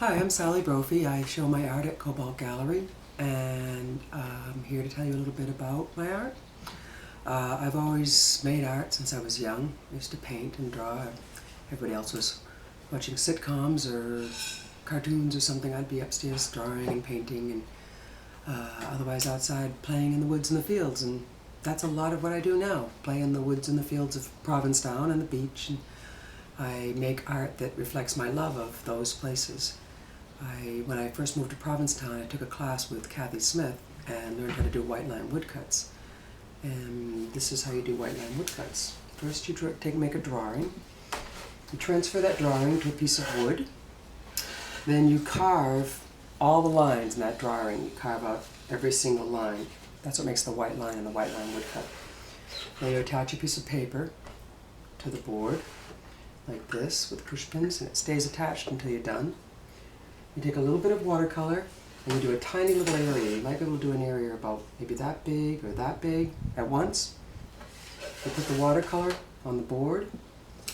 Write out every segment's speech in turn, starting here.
Hi, I'm Sally Brophy. I show my art at Cobalt Gallery, and I'm here to tell you a little bit about my art. I've always made art since I was young. I used to paint and draw. Everybody else was watching sitcoms or cartoons or something. I'd be upstairs drawing and painting, and otherwise outside playing in the woods and the fields. And that's a lot of what I do now, play in the woods and the fields of Provincetown and the beach. And I make art that reflects my love of those places. When I first moved to Provincetown, I took a class with Kathy Smith and learned how to do white line woodcuts. And this is how you do white line woodcuts. First you make a drawing. You transfer that drawing to a piece of wood. Then you carve all the lines in that drawing. You carve out every single line. That's what makes the white line in the white line woodcut. Then you attach a piece of paper to the board like this with push pins, and it stays attached until you're done. You take a little bit of watercolor and you do a tiny little area. You might be able to do an area about maybe that big or that big at once. You put the watercolor on the board,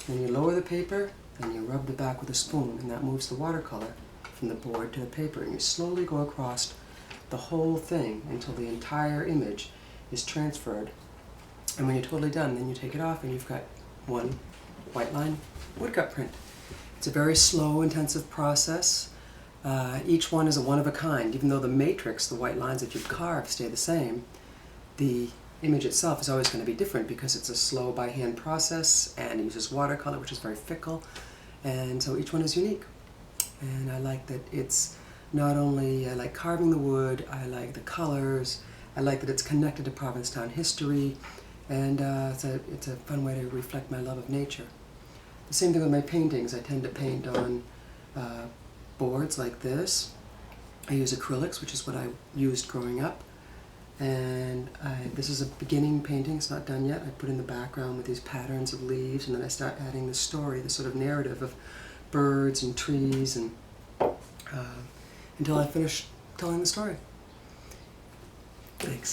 then you lower the paper and you rub the back with a spoon, and that moves the watercolor from the board to the paper, and you slowly go across the whole thing until the entire image is transferred. And when you're totally done, then you take it off and you've got one white line woodcut print. It's a very slow, intensive process. Each one is a one-of-a-kind. Even though the matrix, the white lines that you've carved, stay the same, the image itself is always going to be different because it's a slow by-hand process and it uses watercolor, which is very fickle, and so each one is unique. And I like that it's not only, I like carving the wood, I like the colors, I like that it's connected to Provincetown history, and it's a fun way to reflect my love of nature. The same thing with my paintings. I tend to paint on boards like this. I use acrylics, which is what I used growing up, and this is a beginning painting. It's not done yet. I put in the background with these patterns of leaves, and then I start adding the story, the sort of narrative of birds and trees, and until I finish telling the story. Thanks.